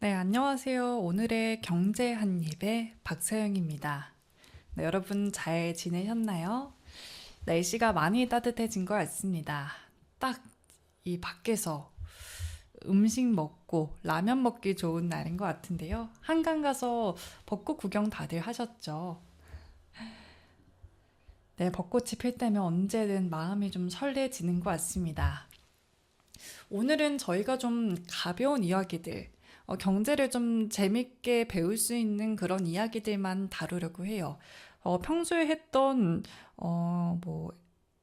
네, 안녕하세요. 오늘의 경제 한 입의 박서영입니다. 네, 여러분 잘 지내셨나요? 날씨가 많이 따뜻해진 것 같습니다. 딱 이 밖에서 음식 먹고 라면 먹기 좋은 날인 것 같은데요. 한강 가서 벚꽃 구경 다들 하셨죠? 네, 벚꽃이 필 때면 언제든 마음이 좀 설레지는 것 같습니다. 오늘은 저희가 좀 가벼운 이야기들, 경제를 좀 재밌게 배울 수 있는 그런 이야기들만 다루려고 해요. 평소에 했던, 뭐,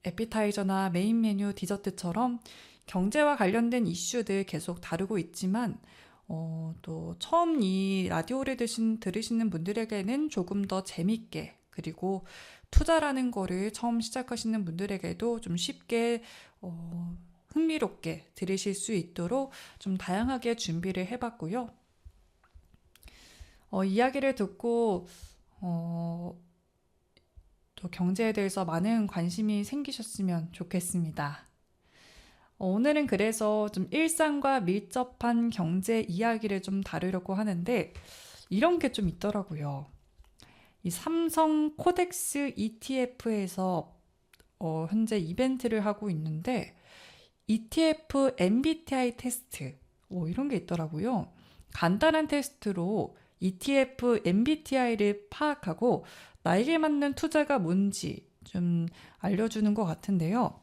에피타이저나 메인 메뉴, 디저트처럼 경제와 관련된 이슈들 계속 다루고 있지만, 또 처음 이 라디오를 들으시는 분들에게는 조금 더 재밌게, 그리고 투자라는 거를 처음 시작하시는 분들에게도 좀 쉽게, 흥미롭게 들으실 수 있도록 좀 다양하게 준비를 해봤고요. 이야기를 듣고 어, 또 경제에 대해서 많은 관심이 생기셨으면 좋겠습니다. 오늘은 그래서 좀 일상과 밀접한 경제 이야기를 좀 다루려고 하는데 이런 게 좀 있더라고요. 이 삼성 코덱스 ETF에서 현재 이벤트를 하고 있는데 ETF MBTI 테스트 이런 게 있더라고요. 간단한 테스트로 ETF MBTI를 파악하고 나에게 맞는 투자가 뭔지 좀 알려주는 것 같은데요.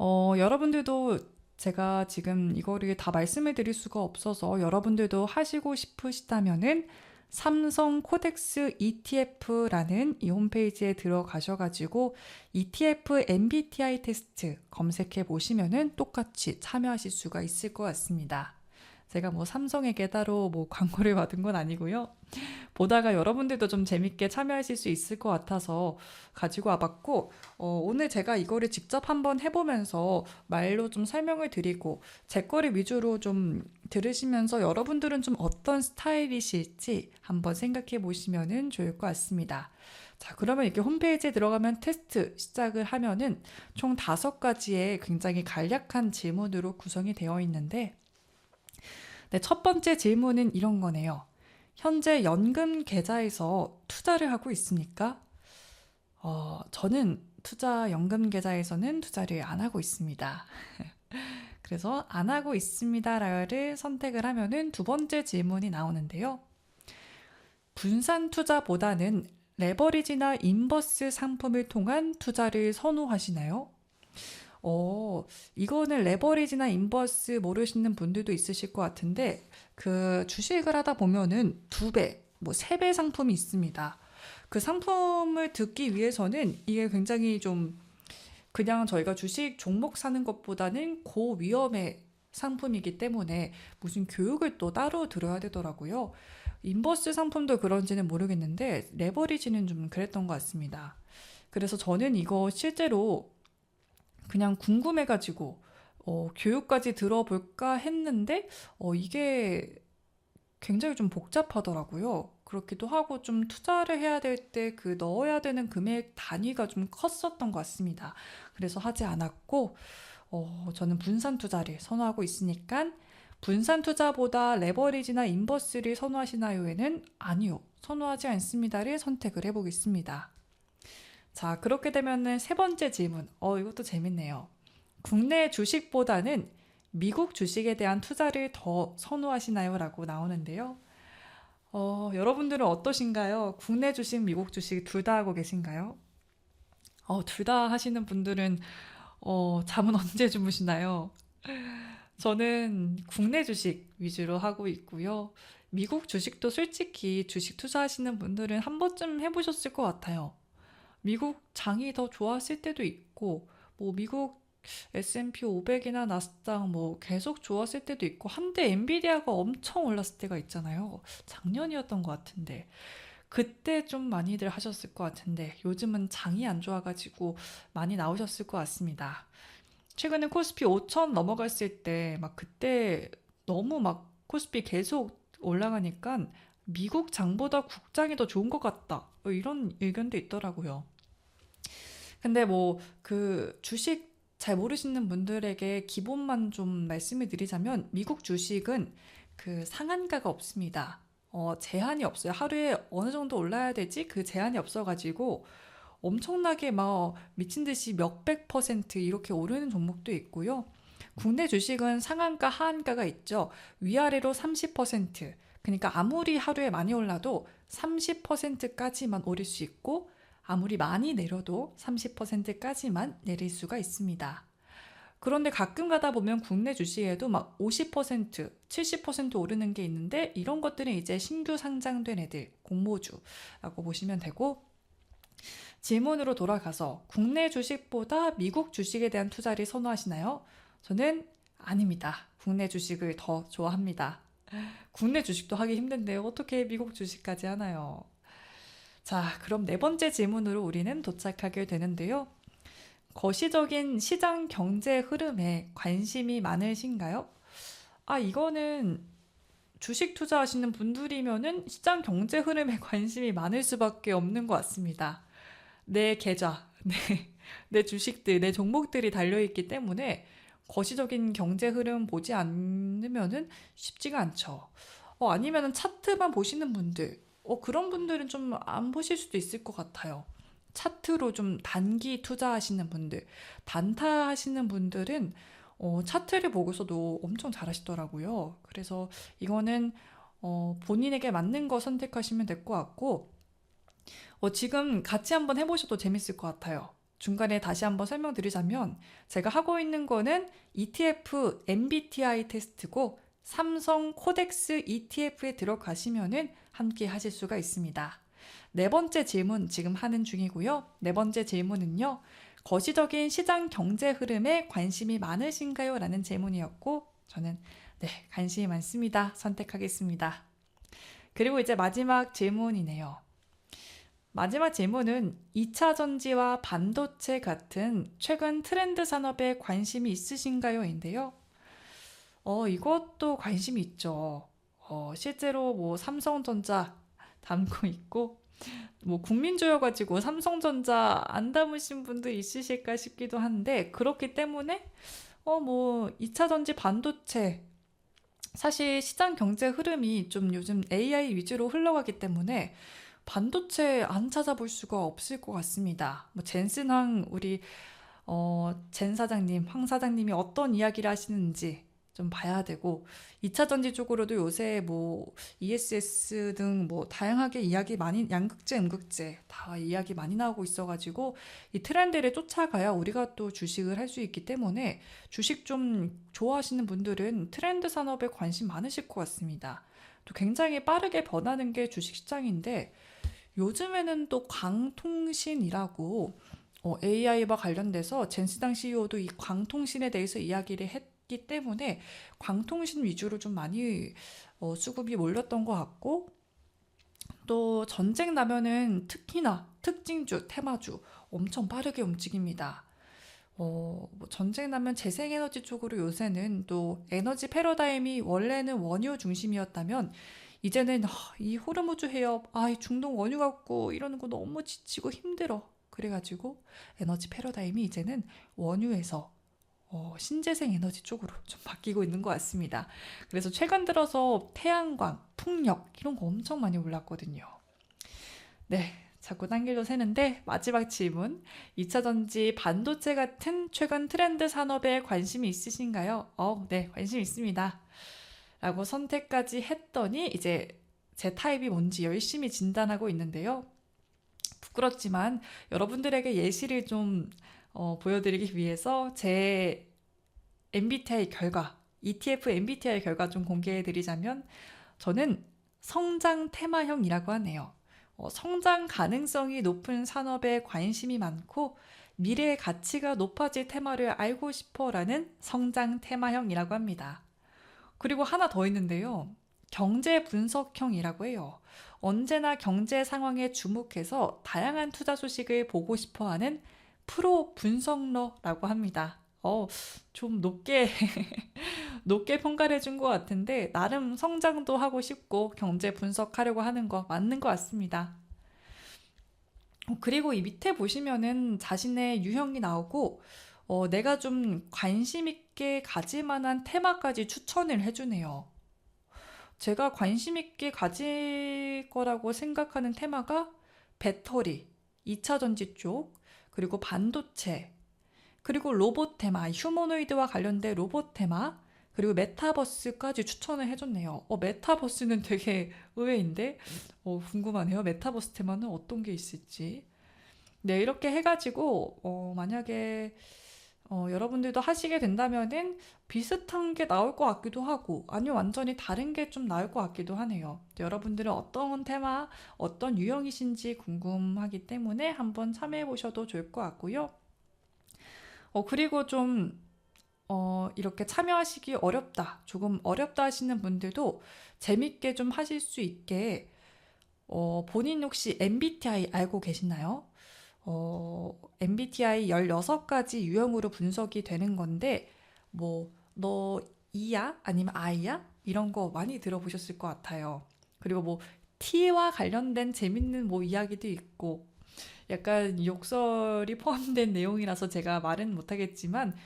여러분들도 제가 지금 이거를 다 말씀을 드릴 수가 없어서 여러분들도 하시고 싶으시다면은 삼성 코덱스 ETF라는 이 홈페이지에 들어가셔가지고 ETF MBTI 테스트 검색해 보시면은 똑같이 참여하실 수가 있을 것 같습니다. 제가 뭐 삼성에게 따로 뭐 광고를 받은 건 아니고요. 보다가 여러분들도 좀 재밌게 참여하실 수 있을 것 같아서 가지고 와봤고, 오늘 제가 이거를 직접 한번 해보면서 말로 좀 설명을 드리고, 제 거를 위주로 좀 들으시면서 여러분들은 좀 어떤 스타일이실지 한번 생각해 보시면 좋을 것 같습니다. 자, 그러면 이렇게 홈페이지에 들어가면 테스트 시작을 하면은 총 5가지의 굉장히 간략한 질문으로 구성이 되어 있는데, 네, 첫 번째 질문은 이런 거네요. 현재 연금 계좌에서 투자를 하고 있습니까? 저는 연금 계좌에서는 투자를 안 하고 있습니다. 그래서 안 하고 있습니다를 선택을 하면은 두 번째 질문이 나오는데요. 분산 투자보다는 레버리지나 인버스 상품을 통한 투자를 선호하시나요? 이거는 레버리지나 인버스 모르시는 분들도 있으실 것 같은데, 그 주식을 하다 보면은 2배, 뭐 3배 상품이 있습니다. 그 상품을 듣기 위해서는 이게 굉장히 좀 그냥 저희가 주식 종목 사는 것보다는 고위험의 상품이기 때문에 무슨 교육을 또 따로 들어야 되더라고요. 인버스 상품도 그런지는 모르겠는데 레버리지는 좀 그랬던 것 같습니다. 그래서 저는 이거 실제로 그냥 궁금해가지고 교육까지 들어볼까 했는데 이게 굉장히 좀 복잡하더라고요. 그렇기도 하고 좀 투자를 해야 될 때 그 넣어야 되는 금액 단위가 좀 컸었던 것 같습니다. 그래서 하지 않았고 저는 분산 투자를 선호하고 있으니까 분산 투자보다 레버리지나 인버스를 선호하시나요에는 아니요, 선호하지 않습니다를 선택을 해보겠습니다. 자, 그렇게 되면은 세 번째 질문. 이것도 재밌네요. 국내 주식보다는 미국 주식에 대한 투자를 더 선호하시나요? 라고 나오는데요. 여러분들은 어떠신가요? 국내 주식, 미국 주식 둘 다 하고 계신가요? 둘 다 하시는 분들은, 잠은 언제 주무시나요? 저는 국내 주식 위주로 하고 있고요. 미국 주식도 솔직히 주식 투자하시는 분들은 한 번쯤 해보셨을 것 같아요. 미국 장이 더 좋았을 때도 있고, 뭐 미국 S&P 500이나 나스닥 뭐 계속 좋았을 때도 있고, 한때 엔비디아가 엄청 올랐을 때가 있잖아요. 작년이었던 것 같은데. 그때 좀 많이들 하셨을 것 같은데, 요즘은 장이 안 좋아가지고 많이 나오셨을 것 같습니다. 최근에 코스피 5천 넘어갔을 때, 막 그때 너무 막 코스피 계속 올라가니까 미국 장보다 국장이 더 좋은 것 같다. 이런 의견도 있더라고요. 근데 뭐 그 주식 잘 모르시는 분들에게 기본만 좀 말씀을 드리자면 미국 주식은 그 상한가가 없습니다. 제한이 없어요. 하루에 어느 정도 올라야 되지? 그 제한이 없어가지고 엄청나게 막 미친 듯이 몇백 퍼센트 이렇게 오르는 종목도 있고요. 국내 주식은 상한가, 하한가가 있죠. 위아래로 30%. 그러니까 아무리 하루에 많이 올라도 30%까지만 오를 수 있고, 아무리 많이 내려도 30%까지만 내릴 수가 있습니다. 그런데 가끔 가다 보면 국내 주식에도 막 50%, 70% 오르는 게 있는데, 이런 것들은 이제 신규 상장된 애들, 공모주라고 보시면 되고, 질문으로 돌아가서 국내 주식보다 미국 주식에 대한 투자를 선호하시나요? 저는 아닙니다. 국내 주식을 더 좋아합니다. 국내 주식도 하기 힘든데 어떻게 미국 주식까지 하나요? 자, 그럼 네 번째 질문으로 우리는 도착하게 되는데요. 거시적인 시장 경제 흐름에 관심이 많으신가요? 이거는 주식 투자하시는 분들이면은 시장 경제 흐름에 관심이 많을 수밖에 없는 것 같습니다. 내 계좌, 내 주식들, 내 종목들이 달려있기 때문에 거시적인 경제 흐름 보지 않으면은 쉽지가 않죠. 아니면은 차트만 보시는 분들, 그런 분들은 좀 안 보실 수도 있을 것 같아요. 차트로 좀 단기 투자하시는 분들, 단타 하시는 분들은 차트를 보고서도 엄청 잘하시더라고요. 그래서 이거는 본인에게 맞는 거 선택하시면 될 것 같고, 지금 같이 한번 해보셔도 재밌을 것 같아요. 중간에 다시 한번 설명드리자면 제가 하고 있는 거는 ETF MBTI 테스트고, 삼성 코덱스 ETF에 들어가시면은 함께 하실 수가 있습니다. 네 번째 질문 지금 하는 중이고요. 네 번째 질문은요. 거시적인 시장 경제 흐름에 관심이 많으신가요? 라는 질문이었고, 저는 네, 관심이 많습니다. 선택하겠습니다. 그리고 이제 마지막 질문이네요. 마지막 질문은 2차 전지와 반도체 같은 최근 트렌드 산업에 관심이 있으신가요? 인데요. 이것도 관심이 있죠. 실제로 뭐 삼성전자 담고 있고, 뭐 국민주여가지고 삼성전자 안 담으신 분도 있으실까 싶기도 한데, 그렇기 때문에 뭐 2차 전지 반도체, 사실 시장 경제 흐름이 좀 요즘 AI 위주로 흘러가기 때문에 반도체 안 찾아볼 수가 없을 것 같습니다. 뭐 젠슨황 우리 젠 사장님, 황 사장님이 어떤 이야기를 하시는지 좀 봐야 되고, 2차 전지 쪽으로도 요새 뭐 ESS 등 뭐 다양하게 이야기 많이, 양극재, 음극재 다 이야기 많이 나오고 있어가지고 이 트렌드를 쫓아가야 우리가 또 주식을 할 수 있기 때문에 주식 좀 좋아하시는 분들은 트렌드 산업에 관심 많으실 것 같습니다. 또 굉장히 빠르게 변하는 게 주식 시장인데, 요즘에는 또 광통신이라고 AI와 관련돼서 젠스당 CEO도 이 광통신에 대해서 이야기를 했기 때문에 광통신 위주로 좀 많이 수급이 몰렸던 것 같고, 또 전쟁 나면은 특히나 특징주, 테마주 엄청 빠르게 움직입니다. 뭐 전쟁 나면 재생에너지 쪽으로 요새는 또 에너지 패러다임이 원래는 원유 중심이었다면, 이제는 이 호르무즈 해협, 이 중동 원유 갖고 이러는 거 너무 지치고 힘들어. 그래가지고 에너지 패러다임이 이제는 원유에서 신재생 에너지 쪽으로 좀 바뀌고 있는 것 같습니다. 그래서 최근 들어서 태양광, 풍력 이런 거 엄청 많이 올랐거든요. 네, 자꾸 딴길로 새는데 마지막 질문. 2차 전지, 반도체 같은 최근 트렌드 산업에 관심이 있으신가요? 네, 관심 있습니다. 라고 선택까지 했더니 이제 제 타입이 뭔지 열심히 진단하고 있는데요. 부끄럽지만 여러분들에게 예시를 좀 보여드리기 위해서 제 MBTI 결과, ETF MBTI 결과 좀 공개해드리자면, 저는 성장 테마형이라고 하네요. 성장 가능성이 높은 산업에 관심이 많고 미래의 가치가 높아질 테마를 알고 싶어라는 성장 테마형이라고 합니다. 그리고 하나 더 있는데요. 경제 분석형이라고 해요. 언제나 경제 상황에 주목해서 다양한 투자 소식을 보고 싶어하는 프로 분석러라고 합니다. 좀 높게 높게 평가를 해준 것 같은데, 나름 성장도 하고 싶고 경제 분석하려고 하는 거 맞는 것 같습니다. 그리고 이 밑에 보시면은 자신의 유형이 나오고 내가 좀 관심 있게 가질 만한 테마까지 추천을 해주네요. 제가 관심 있게 가질 거라고 생각하는 테마가 배터리, 2차 전지 쪽, 그리고 반도체, 그리고 로봇 테마, 휴머노이드와 관련된 로봇 테마, 그리고 메타버스까지 추천을 해줬네요. 메타버스는 되게 의외인데, 궁금하네요. 메타버스 테마는 어떤 게 있을지. 네, 이렇게 해가지고, 만약에 여러분들도 하시게 된다면은 비슷한 게 나올 것 같기도 하고, 아니면 완전히 다른 게 좀 나올 것 같기도 하네요. 여러분들은 어떤 테마, 어떤 유형이신지 궁금하기 때문에 한번 참여해 보셔도 좋을 것 같고요. 그리고 좀, 이렇게 참여하시기 어렵다, 조금 어렵다 하시는 분들도 재밌게 좀 하실 수 있게, 본인 혹시 MBTI 알고 계시나요? MBTI 16가지 유형으로 분석이 되는 건데, 뭐, 너 E야? 아니면 I야? 이런 거 많이 들어보셨을 것 같아요. 그리고 뭐, T와 관련된 재밌는 뭐 이야기도 있고, 약간 욕설이 포함된 내용이라서 제가 말은 못하겠지만,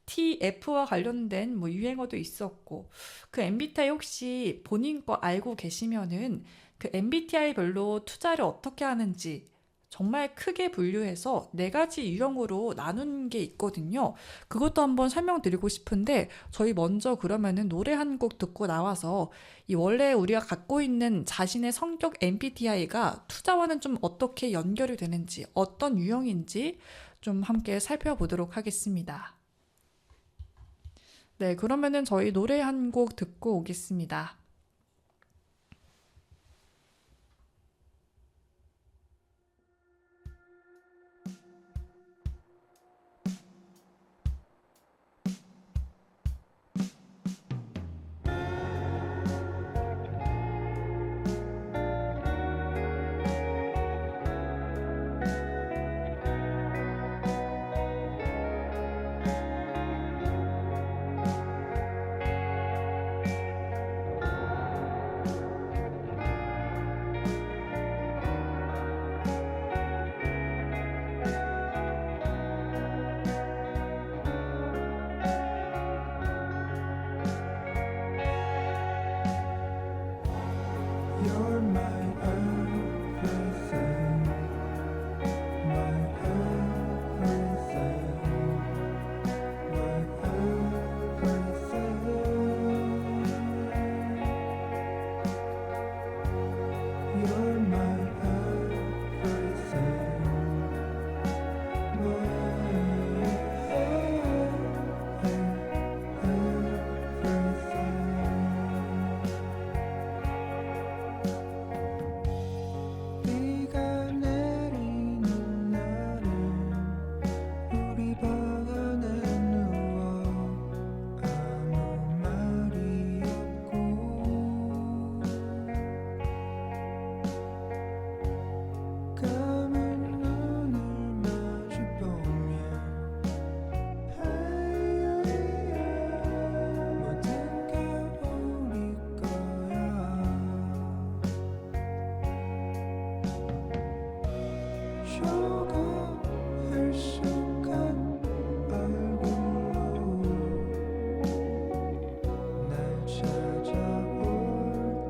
TF와 관련된 뭐 유행어도 있었고, 그 MBTI 혹시 본인 거 알고 계시면은 그 MBTI별로 투자를 어떻게 하는지 정말 크게 분류해서 네 가지 유형으로 나눈 게 있거든요. 그것도 한번 설명드리고 싶은데, 저희 먼저 그러면은 노래 한 곡 듣고 나와서 이 원래 우리가 갖고 있는 자신의 성격 MBTI가 투자와는 좀 어떻게 연결이 되는지, 어떤 유형인지 좀 함께 살펴보도록 하겠습니다. 네, 그러면은 저희 노래 한 곡 듣고 오겠습니다. You're my everything, my everything, my everything. You're my everything, 비가 내리는 날은 우리 방 안에 누워 아무 말이 없고 감은 눈을 마주 보며 뭐든가 우리 거야 조금 her숙한 얼굴로 날 찾아올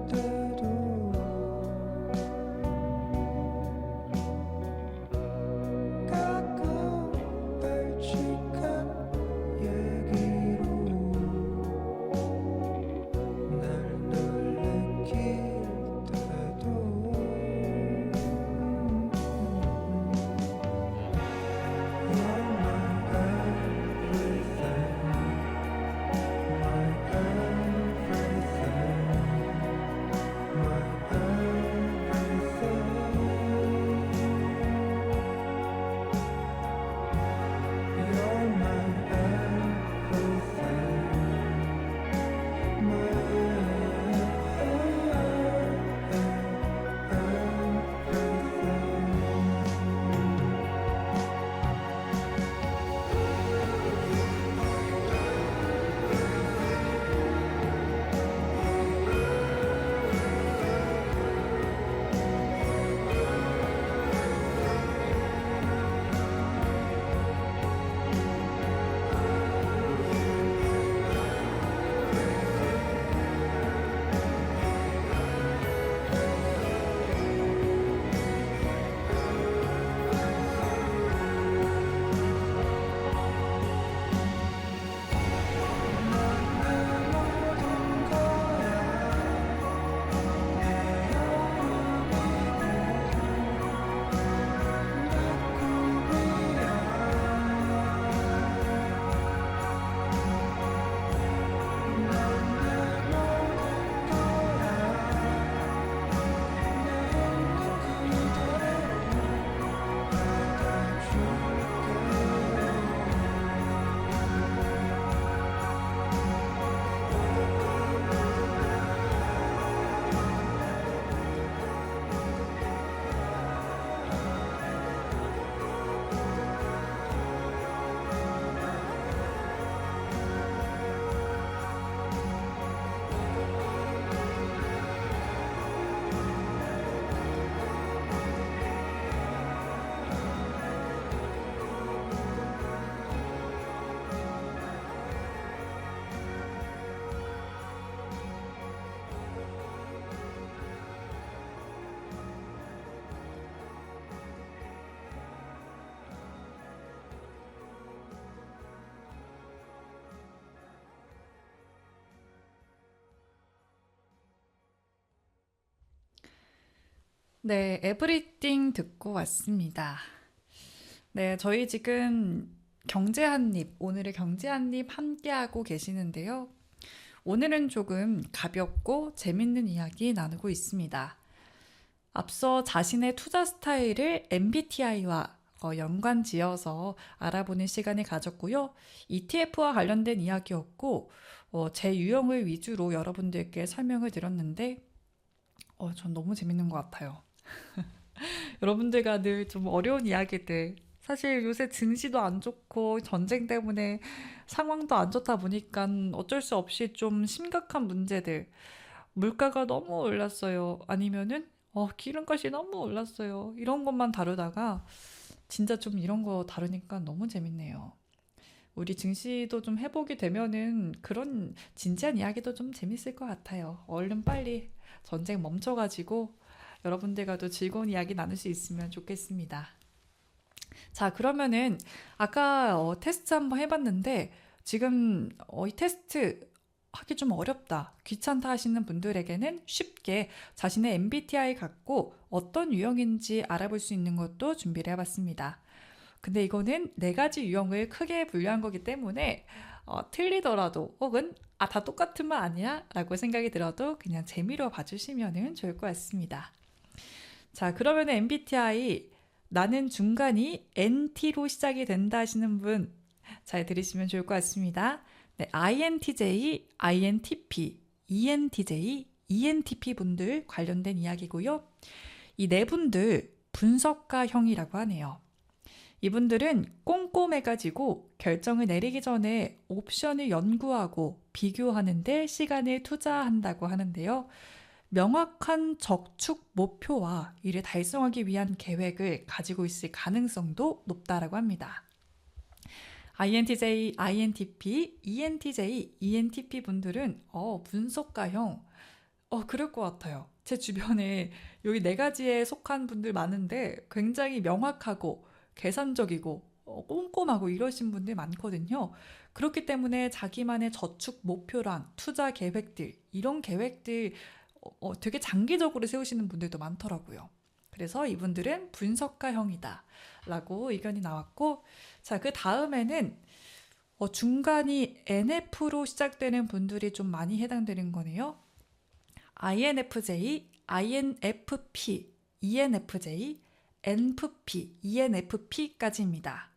때도 가끔 발칙한 얘기로 날 놀래킬 때도 You're my everything, my everything, my everything. 네, 에브리띵 듣고 왔습니다. 네, 저희 지금 경제 한입, 오늘의 경제 한입 함께하고 계시는데요. 오늘은 조금 가볍고 재밌는 이야기 나누고 있습니다. 앞서 자신의 투자 스타일을 MBTI와 연관 지어서 알아보는 시간을 가졌고요. ETF와 관련된 이야기였고, 제 유형을 위주로 여러분들께 설명을 드렸는데, 전 너무 재밌는 것 같아요. 여러분들과 늘 좀 어려운 이야기들, 사실 요새 증시도 안 좋고 전쟁 때문에 상황도 안 좋다 보니까 어쩔 수 없이 좀 심각한 문제들, 물가가 너무 올랐어요. 아니면은 기름값이 너무 올랐어요. 이런 것만 다루다가 진짜 좀 이런 거 다루니까 너무 재밌네요. 우리 증시도 좀 회복이 되면은 그런 진지한 이야기도 좀 재밌을 것 같아요. 얼른 빨리 전쟁 멈춰가지고 여러분들과도 즐거운 이야기 나눌 수 있으면 좋겠습니다. 자, 그러면은 아까 테스트 한번 해봤는데 지금 이 테스트 하기 좀 어렵다, 귀찮다 하시는 분들에게는 쉽게 자신의 MBTI 갖고 어떤 유형인지 알아볼 수 있는 것도 준비를 해봤습니다. 근데 이거는 네 가지 유형을 크게 분류한 거기 때문에 틀리더라도 혹은 다 똑같은 말 아니야? 라고 생각이 들어도 그냥 재미로 봐주시면 좋을 것 같습니다. 자, 그러면 MBTI 나는 중간이 NT로 시작이 된다 하시는 분 잘 들으시면 좋을 것 같습니다. 네, INTJ, INTP, ENTJ, ENTP 분들 관련된 이야기고요. 이 네 분들 분석가형이라고 하네요. 이분들은 꼼꼼해가지고 결정을 내리기 전에 옵션을 연구하고 비교하는 데 시간을 투자한다고 하는데요. 명확한 저축 목표와 이를 달성하기 위한 계획을 가지고 있을 가능성도 높다라고 합니다. INTJ, INTP, ENTJ, ENTP 분들은 분석가형, 그럴 것 같아요. 제 주변에 여기 네 가지에 속한 분들 많은데 굉장히 명확하고 계산적이고 꼼꼼하고 이러신 분들 많거든요. 그렇기 때문에 자기만의 저축 목표랑 투자 계획들, 이런 계획들 되게 장기적으로 세우시는 분들도 많더라고요. 그래서 이분들은 분석가형이다 라고 의견이 나왔고, 자, 그 다음에는 중간이 NF로 시작되는 분들이 좀 많이 해당되는 거네요. INFJ, INFP, ENFJ, NFP, ENFP까지입니다.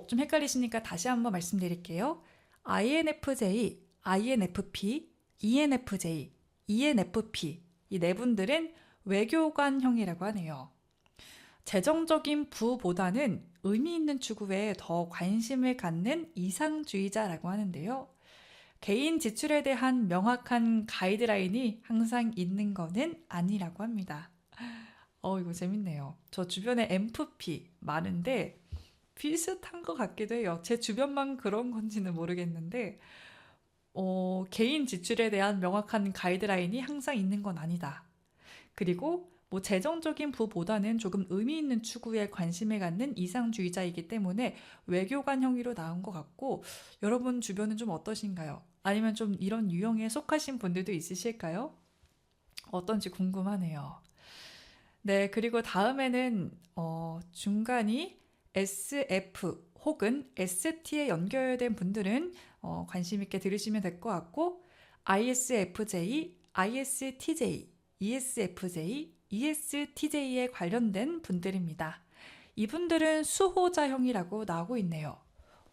좀 헷갈리시니까 다시 한번 말씀드릴게요. INFJ, INFP, ENFJ, ENFP 이 네 분들은 외교관형이라고 하네요. 재정적인 부보다는 의미 있는 추구에 더 관심을 갖는 이상주의자라고 하는데요. 개인 지출에 대한 명확한 가이드라인이 항상 있는 거는 아니라고 합니다. 이거 재밌네요. 저 주변에 MFP 많은데 비슷한 것 같기도 해요. 제 주변만 그런 건지는 모르겠는데 개인 지출에 대한 명확한 가이드라인이 항상 있는 건 아니다. 그리고 재정적인 부보다는 조금 의미 있는 추구에 관심을 갖는 이상주의자이기 때문에 외교관 형의로 나온 것 같고, 여러분 주변은 좀 어떠신가요? 아니면 좀 이런 유형에 속하신 분들도 있으실까요? 어떤지 궁금하네요. 네, 그리고 다음에는 중간이 SF 혹은 ST에 연결된 분들은 관심 있게 들으시면 될 것 같고, ISFJ, ISTJ, ESFJ, ESTJ에 관련된 분들입니다. 이분들은 수호자형이라고 나오고 있네요.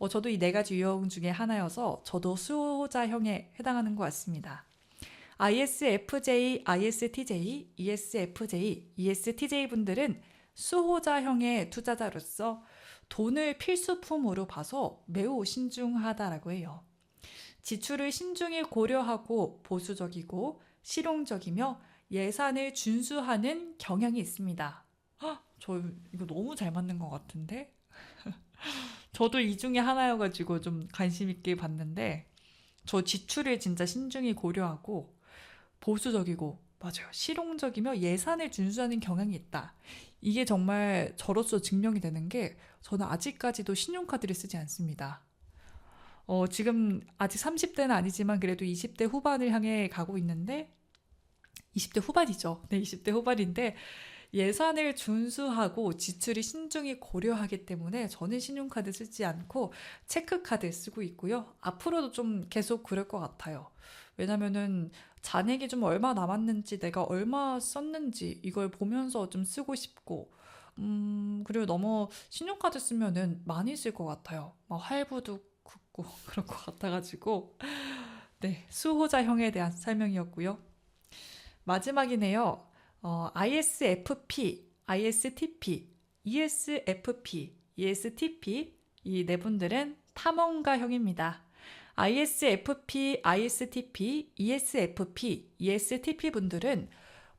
저도 이 네 가지 유형 중에 하나여서 저도 수호자형에 해당하는 것 같습니다. ISFJ, ISTJ, ESFJ, ESTJ 분들은 수호자형의 투자자로서 돈을 필수품으로 봐서 매우 신중하다라고 해요. 지출을 신중히 고려하고 보수적이고 실용적이며 예산을 준수하는 경향이 있습니다. 저 이거 너무 잘 맞는 것 같은데? 저도 이 중에 하나여가지고 좀 관심 있게 봤는데, 저 지출을 진짜 신중히 고려하고 보수적이고, 맞아요, 실용적이며 예산을 준수하는 경향이 있다. 이게 정말 저로서 증명이 되는 게, 저는 아직까지도 신용카드를 쓰지 않습니다. 지금 아직 30대는 아니지만 그래도 20대 후반을 향해 가고 있는데, 20대 후반이죠. 네, 20대 후반인데 예산을 준수하고 지출이 신중히 고려하기 때문에 저는 신용카드 쓰지 않고 체크카드 쓰고 있고요. 앞으로도 좀 계속 그럴 것 같아요. 왜냐면은 잔액이 좀 얼마 남았는지 내가 얼마 썼는지 이걸 보면서 좀 쓰고 싶고 그리고 너무 신용카드 쓰면은 많이 쓸 것 같아요. 막 할부도 긋고 그럴 것 같아가지고 네, 수호자형에 대한 설명이었고요. 마지막이네요. ISFP, ISTP, ESFP, ESTP 이 네 분들은 탐험가형입니다. ISFP, ISTP, ESFP, ESTP 분들은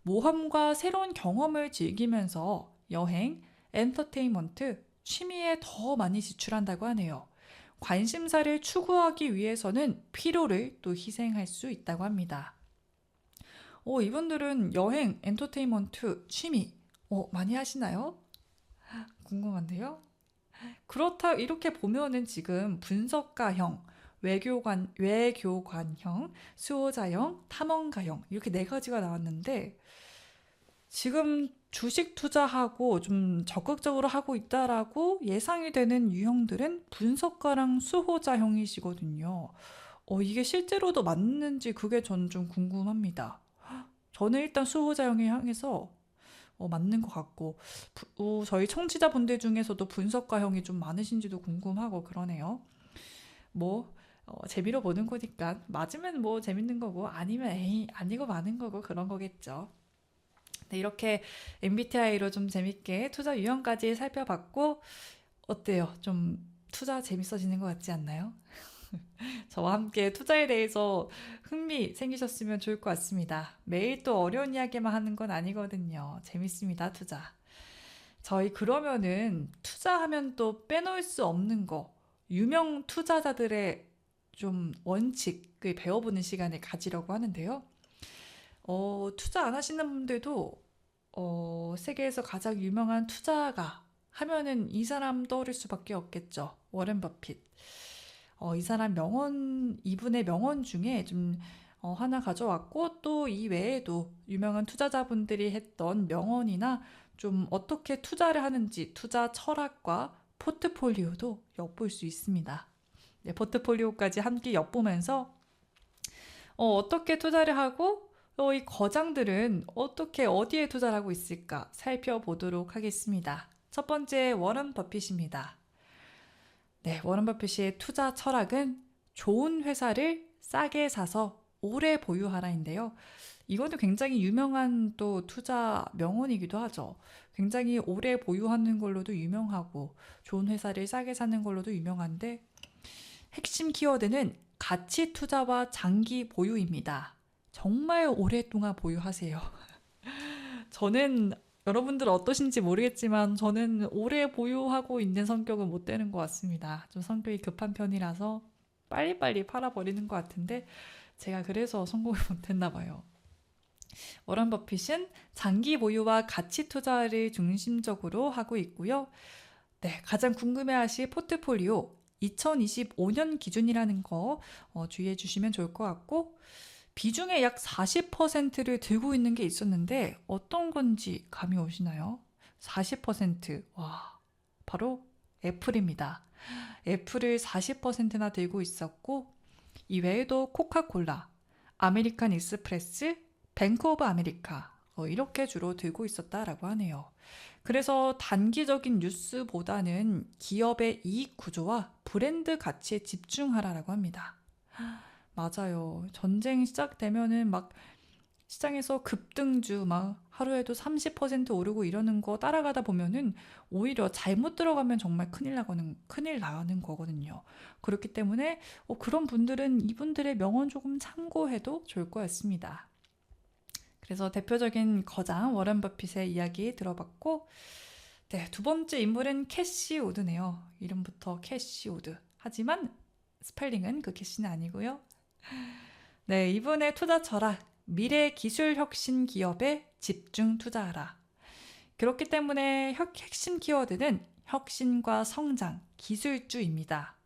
모험과 새로운 경험을 즐기면서 여행, 엔터테인먼트, 취미에 더 많이 지출한다고 하네요. 관심사를 추구하기 위해서는 피로를 또 희생할 수 있다고 합니다. 이분들은 여행, 엔터테인먼트, 취미 많이 하시나요? 궁금한데요? 그렇다 이렇게 보면은 지금 분석가형, 외교관형, 수호자형, 탐험가형 이렇게 네 가지가 나왔는데 지금 주식 투자하고 좀 적극적으로 하고 있다라고 예상이 되는 유형들은 분석가랑 수호자형이시거든요. 이게 실제로도 맞는지 그게 전 좀 궁금합니다. 저는 일단 수호자형에 향해서 맞는 것 같고 저희 청취자분들 중에서도 분석가형이 좀 많으신지도 궁금하고 그러네요. 뭐 재미로 보는 거니까 맞으면 뭐 재밌는 거고 아니면 에이 아니고 마는 거고 그런 거겠죠. 네, 이렇게 MBTI로 좀 재밌게 투자 유형까지 살펴봤고 어때요? 좀 투자 재밌어지는 것 같지 않나요? 저와 함께 투자에 대해서 흥미 생기셨으면 좋을 것 같습니다. 매일 또 어려운 이야기만 하는 건 아니거든요. 재밌습니다, 투자. 저희 그러면은 투자하면 또 빼놓을 수 없는 거, 유명 투자자들의 좀 원칙을 배워보는 시간을 가지려고 하는데요. 투자 안 하시는 분들도 세계에서 가장 유명한 투자가 하면은 이 사람 떠오를 수밖에 없겠죠. 워렌 버핏. 이 사람 이분의 명언 중에 좀 하나 가져왔고 또 이 외에도 유명한 투자자분들이 했던 명언이나 좀 어떻게 투자를 하는지 투자 철학과 포트폴리오도 엿볼 수 있습니다. 네, 포트폴리오까지 함께 엿보면서 어떻게 투자를 하고 이 거장들은 어떻게 어디에 투자를 하고 있을까 살펴보도록 하겠습니다. 첫 번째 워런 버핏입니다. 네, 워런 버핏의 투자 철학은 좋은 회사를 싸게 사서 오래 보유하라인데요. 이것도 굉장히 유명한 또 투자 명언이기도 하죠. 굉장히 오래 보유하는 걸로도 유명하고 좋은 회사를 싸게 사는 걸로도 유명한데 핵심 키워드는 가치 투자와 장기 보유입니다. 정말 오랫동안 보유하세요. 저는 여러분들 어떠신지 모르겠지만 저는 오래 보유하고 있는 성격은 못 되는 것 같습니다. 좀 성격이 급한 편이라서 빨리빨리 팔아버리는 것 같은데 제가 그래서 성공을 못했나 봐요. 워런 버핏은 장기 보유와 가치 투자를 중심적으로 하고 있고요. 네, 가장 궁금해하실 포트폴리오 2025년 기준이라는 거 주의해 주시면 좋을 것 같고 비중의 약 40%를 들고 있는 게 있었는데 어떤 건지 감이 오시나요? 40%. 와, 바로 애플입니다. 애플을 40%나 들고 있었고 이 외에도 코카콜라, 아메리칸 익스프레스, 뱅크 오브 아메리카 이렇게 주로 들고 있었다라고 하네요. 그래서 단기적인 뉴스보다는 기업의 이익 구조와 브랜드 가치에 집중하라라고 합니다. 맞아요. 전쟁 시작되면은 막 시장에서 급등주 막 하루에도 30% 오르고 이러는 거 따라가다 보면은 오히려 잘못 들어가면 정말 큰일 나는 거거든요. 그렇기 때문에 그런 분들은 이분들의 명언 조금 참고해도 좋을 것 같습니다. 그래서 대표적인 거장 워런 버핏의 이야기 들어봤고 네, 두 번째 인물은 캐시 우드네요. 이름부터 캐시 우드. 하지만 스펠링은 그 캐시는 아니고요. 네, 이분의 투자 철학, 미래 기술 혁신 기업에 집중 투자하라. 그렇기 때문에 핵심 키워드는 혁신과 성장, 기술주입니다.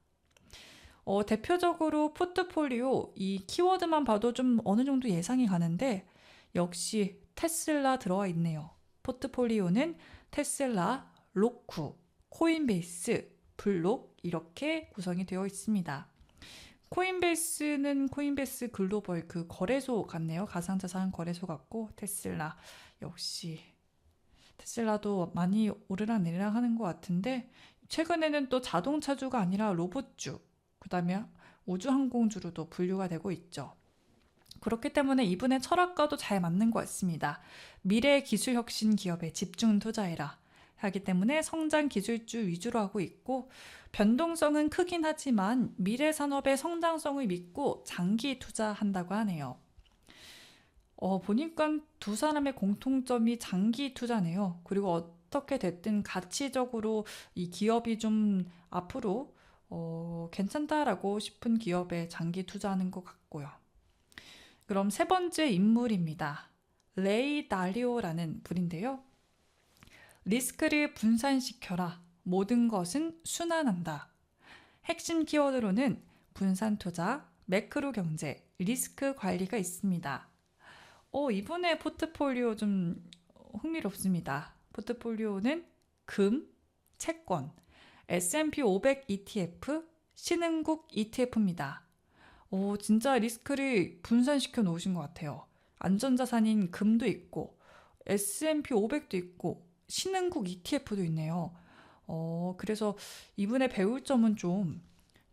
대표적으로 포트폴리오 이 키워드만 봐도 좀 어느 정도 예상이 가는데 역시 테슬라 들어와 있네요. 포트폴리오는 테슬라, 로쿠, 코인베이스, 블록 이렇게 구성이 되어 있습니다. 코인베이스는 코인베이스 글로벌 그 거래소 같네요. 가상자산 거래소 같고 테슬라 역시 테슬라도 많이 오르락내리락 하는 것 같은데 최근에는 또 자동차주가 아니라 로봇주 그 다음에 우주항공주로도 분류가 되고 있죠. 그렇기 때문에 이분의 철학과도 잘 맞는 것 같습니다. 미래 기술 혁신 기업에 집중 투자해라 하기 때문에 성장 기술주 위주로 하고 있고 변동성은 크긴 하지만 미래 산업의 성장성을 믿고 장기 투자한다고 하네요. 보니까 두 사람의 공통점이 장기 투자네요. 그리고 어떻게 됐든 가치적으로 이 기업이 좀 앞으로 괜찮다라고 싶은 기업에 장기 투자하는 것 같고요. 그럼 세 번째 인물입니다. 레이 달리오라는 분인데요. 리스크를 분산시켜라. 모든 것은 순환한다. 핵심 키워드로는 분산 투자, 매크로 경제, 리스크 관리가 있습니다. 이분의 포트폴리오 좀 흥미롭습니다. 포트폴리오는 금, 채권, S&P 500 ETF, 신흥국 ETF입니다. 진짜 리스크를 분산시켜 놓으신 것 같아요. 안전자산인 금도 있고, S&P 500도 있고, 신흥국 ETF도 있네요. 그래서 이분의 배울 점은 좀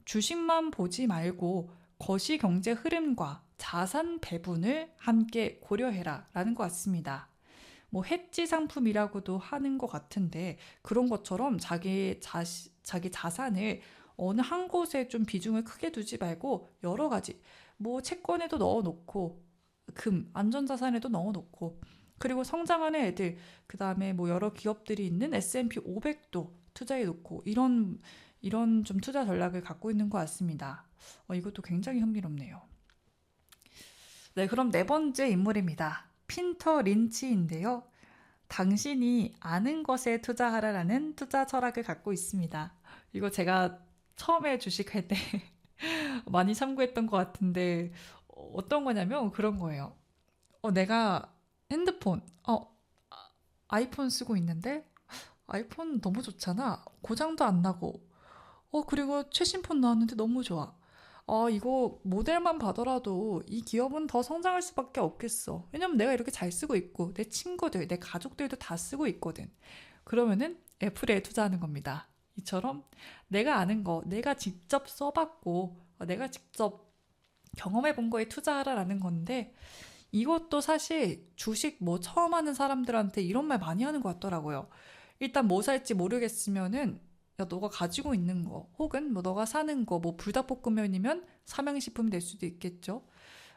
주식만 보지 말고 거시경제 흐름과 자산 배분을 함께 고려해라 라는 것 같습니다. 뭐 해지 상품이라고도 하는 것 같은데 그런 것처럼 자기 자산을 어느 한 곳에 좀 비중을 크게 두지 말고 여러 가지 뭐 채권에도 넣어놓고 금, 안전자산에도 넣어놓고 그리고 성장하는 애들 그 다음에 뭐 여러 기업들이 있는 S&P 500도 투자해 놓고 이런 좀 투자 전략을 갖고 있는 것 같습니다. 이것도 굉장히 흥미롭네요. 네, 그럼 네 번째 인물입니다. 핀터 린치인데요. 당신이 아는 것에 투자하라라는 투자 철학을 갖고 있습니다. 이거 제가 처음에 주식할 때 많이 참고했던 것 같은데 어떤 거냐면 그런 거예요. 내가 핸드폰, 아이폰 쓰고 있는데 아이폰 너무 좋잖아. 고장도 안 나고. 그리고 최신 폰 나왔는데 너무 좋아. 이거 모델만 봐더라도 이 기업은 더 성장할 수밖에 없겠어. 왜냐면 내가 이렇게 잘 쓰고 있고 내 친구들, 내 가족들도 다 쓰고 있거든. 그러면은 애플에 투자하는 겁니다. 이처럼 내가 아는 거, 내가 직접 써봤고 내가 직접 경험해 본 거에 투자하라라는 건데 이것도 사실 주식 뭐 처음 하는 사람들한테 이런 말 많이 하는 것 같더라고요. 일단 뭐 살지 모르겠으면은 야, 너가 가지고 있는 거 혹은 뭐 너가 사는 거 뭐 불닭볶음면이면 삼양식품이 될 수도 있겠죠.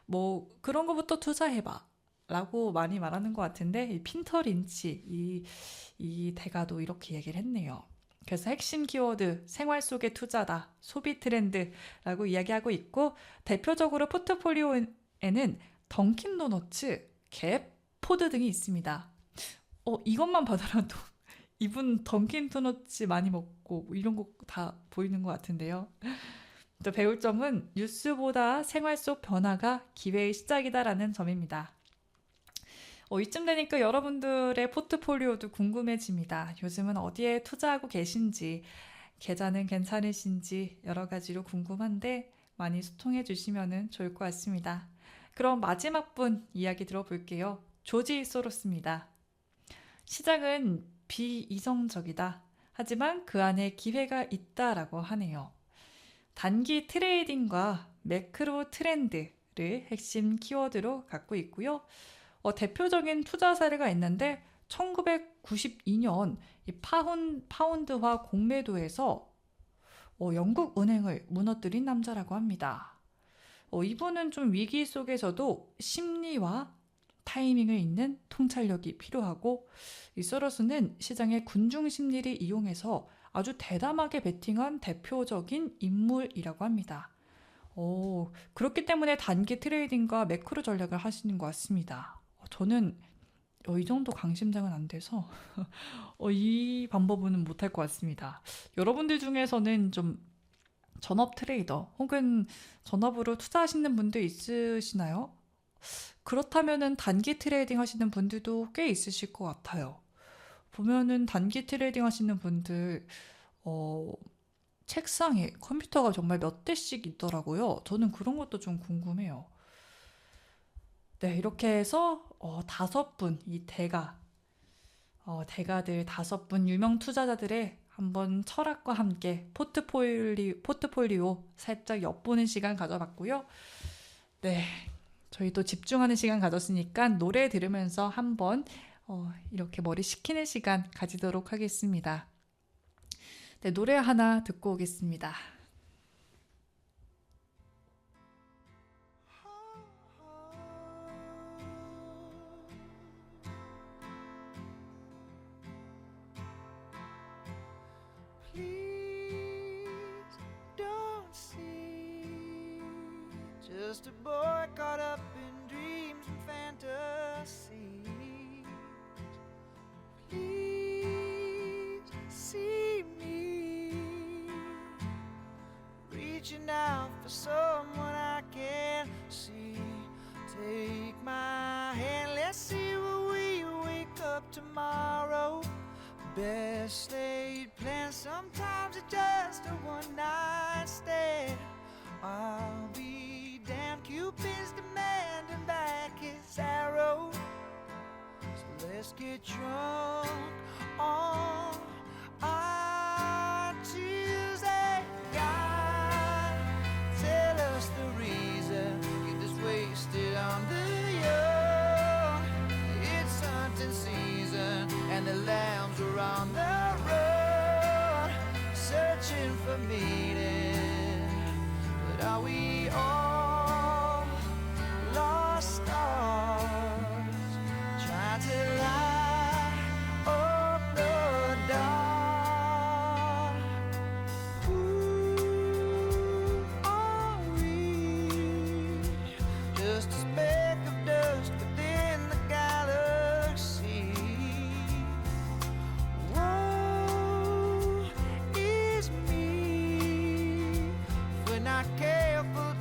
뭐 그런 거부터 투자해봐 라고 많이 말하는 것 같은데 이 핀터 린치 이 대가도 이렇게 얘기를 했네요. 그래서 핵심 키워드 생활 속의 투자다 소비 트렌드라고 이야기하고 있고 대표적으로 포트폴리오에는 던킨 도너츠, 갭, 포드 등이 있습니다. 이것만 봐더라도 이분 던킨 도너츠 많이 먹고 뭐 이런 거 다 보이는 것 같은데요. 또 배울 점은 뉴스보다 생활 속 변화가 기회의 시작이다라는 점입니다. 이쯤 되니까 여러분들의 포트폴리오도 궁금해집니다. 요즘은 어디에 투자하고 계신지, 계좌는 괜찮으신지 여러 가지로 궁금한데 많이 소통해 주시면 좋을 것 같습니다. 그럼 마지막 분 이야기 들어볼게요. 조지 소로스입니다. 시장은 비이성적이다. 하지만 그 안에 기회가 있다라고 하네요. 단기 트레이딩과 매크로 트렌드를 핵심 키워드로 갖고 있고요. 대표적인 투자 사례가 있는데 1992년 이 파운드화 공매도에서 영국 은행을 무너뜨린 남자라고 합니다. 이분은 좀 위기 속에서도 심리와 타이밍을 잇는 통찰력이 필요하고 이 소로스는 시장의 군중 심리를 이용해서 아주 대담하게 베팅한 대표적인 인물이라고 합니다. 그렇기 때문에 단기 트레이딩과 매크로 전략을 하시는 것 같습니다. 저는 이 정도 강심장은 안 돼서 이 방법은 못할 것 같습니다. 여러분들 중에서는 좀 전업 트레이더 혹은 전업으로 투자하시는 분들 있으시나요? 그렇다면은 단기 트레이딩 하시는 분들도 꽤 있으실 것 같아요. 보면은 단기 트레이딩 하시는 분들 책상에 컴퓨터가 정말 몇 대씩 있더라고요. 저는 그런 것도 좀 궁금해요. 네, 이렇게 해서 5분, 대가들 5분 유명 투자자들의 한번 철학과 함께 포트폴리오 살짝 엿보는 시간 가져봤고요. 네, 저희 또 집중하는 시간 가졌으니까 노래 들으면서 한번 이렇게 머리 식히는 시간 가지도록 하겠습니다. 네, 노래 하나 듣고 오겠습니다. Please don't see just a boy caught up in dreams and fantasies. Please see me reaching out for someone I can't see. Take my hand, let's see where we wake up tomorrow. Best laid plans, sometimes it's just a one night stand. I'll be damned, Cupid's demanding back his arrow. So let's get drunk on our Tuesday. God, tell us the reason, get this wasted on the young. It's hunting season and the lambs are on the road, searching for meaning. But are we all lost stars, trying to light up the dark? Who are we? Just a speck of dust within the galaxy. Woe is me if we're not careful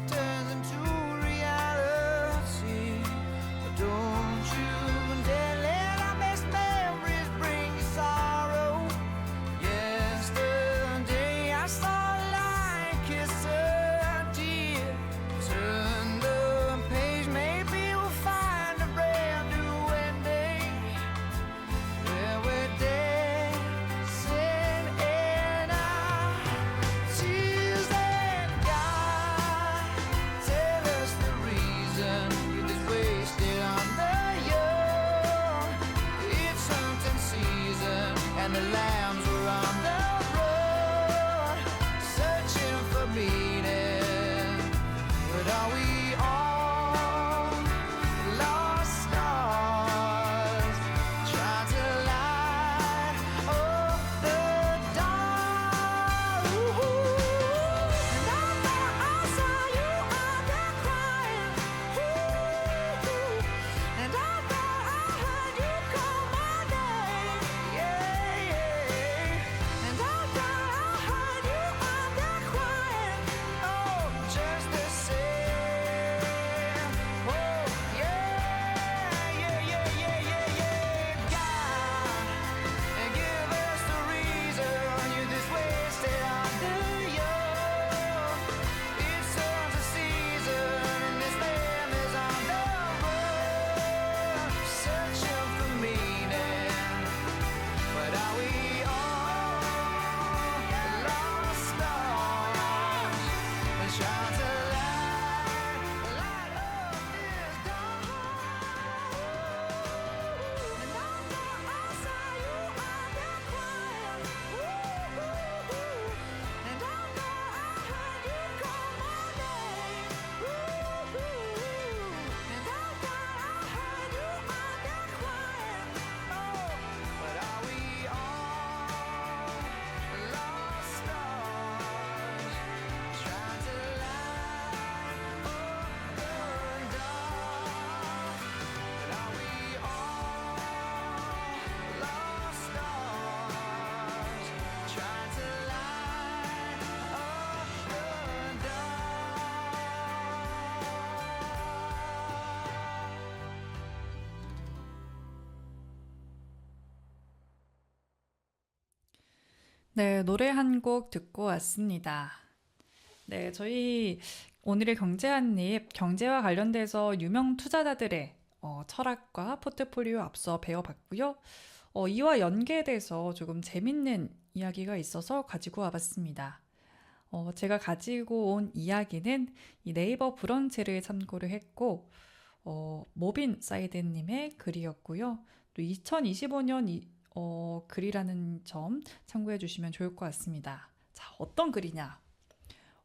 네, 노래 한 곡 듣고 왔습니다. 네, 저희 오늘의 경제 한입, 경제와 관련돼서 유명 투자자들의 철학과 포트폴리오 앞서 배워봤고요. 이와 연계돼서 조금 재밌는 이야기가 있어서 가지고 와봤습니다. 제가 가지고 온 이야기는 이 네이버 브런치를 참고를 했고, 모빈 사이드님의 글이었고요. 또 2025년 글이라는 점 참고해 주시면 좋을 것 같습니다. 자, 어떤 글이냐?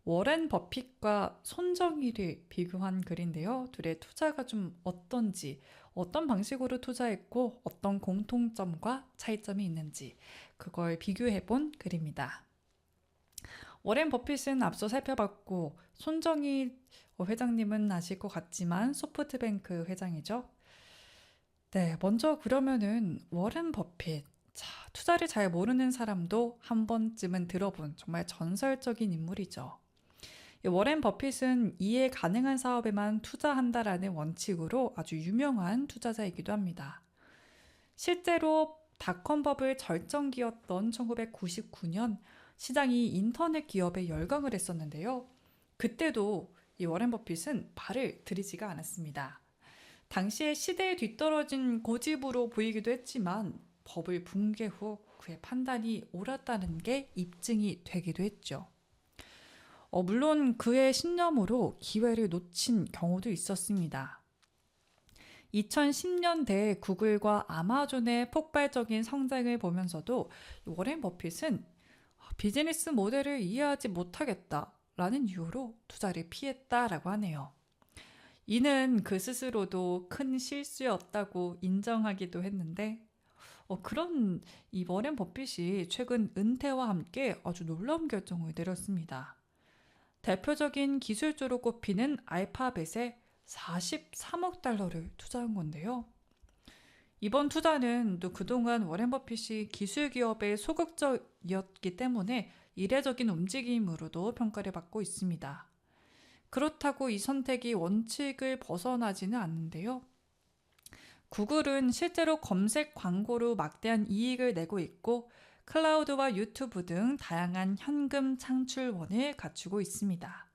워렌 버핏과 손정희를 비교한 글인데요. 둘의 투자가 좀 어떤지, 어떤 방식으로 투자했고, 어떤 공통점과 차이점이 있는지, 그걸 비교해 본 글입니다. 워렌 버핏은 앞서 살펴봤고, 손정희 회장님은 아실 것 같지만 소프트뱅크 회장이죠. 네, 먼저 그러면은 워렌 버핏. 자, 투자를 잘 모르는 사람도 한 번쯤은 들어본 정말 전설적인 인물이죠. 이 워렌 버핏은 이해 가능한 사업에만 투자한다라는 원칙으로 아주 유명한 투자자이기도 합니다. 실제로 닷컴버블 절정기였던 1999년 시장이 인터넷 기업에 열광을 했었는데요. 그때도 이 워렌 버핏은 발을 들이지가 않았습니다. 당시에 시대에 뒤떨어진 고집으로 보이기도 했지만 버블 붕괴 후 그의 판단이 옳았다는 게 입증이 되기도 했죠. 물론 그의 신념으로 기회를 놓친 경우도 있었습니다. 2010년대 구글과 아마존의 폭발적인 성장을 보면서도 워렌 버핏은 비즈니스 모델을 이해하지 못하겠다라는 이유로 투자를 피했다라고 하네요. 이는 그 스스로도 큰 실수였다고 인정하기도 했는데 그런 이 워렌 버핏이 최근 은퇴와 함께 아주 놀라운 결정을 내렸습니다. 대표적인 기술주로 꼽히는 알파벳에 43억 달러를 투자한 건데요. 이번 투자는 또 그동안 워렌 버핏이 기술 기업에 소극적이었기 때문에 이례적인 움직임으로도 평가를 받고 있습니다. 그렇다고 이 선택이 원칙을 벗어나지는 않는데요. 구글은 실제로 검색 광고로 막대한 이익을 내고 있고 클라우드와 유튜브 등 다양한 현금 창출원을 갖추고 있습니다.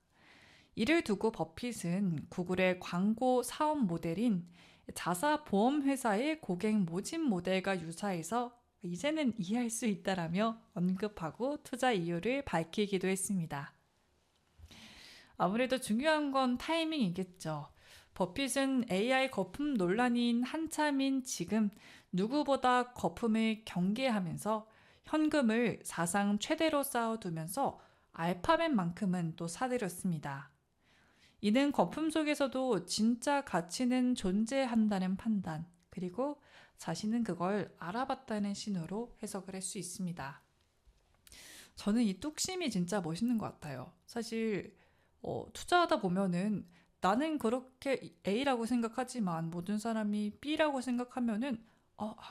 이를 두고 버핏은 구글의 광고 사업 모델인 자사 보험 회사의 고객 모집 모델과 유사해서 이제는 이해할 수 있다라며 언급하고 투자 이유를 밝히기도 했습니다. 아무래도 중요한 건 타이밍이겠죠. 버핏은 AI 거품 논란인 한참인 지금 누구보다 거품을 경계하면서 현금을 사상 최대로 쌓아두면서 알파벳만큼은 또 사들였습니다. 이는 거품 속에서도 진짜 가치는 존재한다는 판단, 그리고 자신은 그걸 알아봤다는 신호로 해석을 할 수 있습니다. 저는 이 뚝심이 진짜 멋있는 것 같아요. 사실 투자하다 보면은 나는 그렇게 A라고 생각하지만 모든 사람이 B라고 생각하면은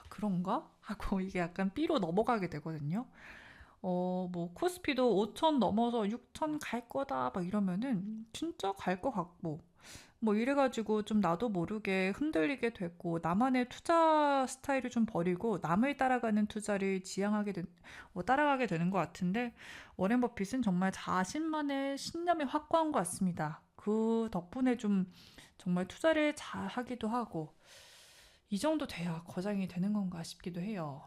그런가? 하고 이게 약간 B로 넘어가게 되거든요. 뭐 코스피도 5천 넘어서 6천 갈 거다 막 이러면은 진짜 갈 것 같고 뭐 이래가지고 좀 나도 모르게 흔들리게 됐고 나만의 투자 스타일을 좀 버리고 남을 따라가는 투자를 따라가게 되는 것 같은데 워렌 버핏은 정말 자신만의 신념이 확고한 것 같습니다. 그 덕분에 좀 정말 투자를 잘 하기도 하고 이 정도 돼야 거장이 되는 건가 싶기도 해요.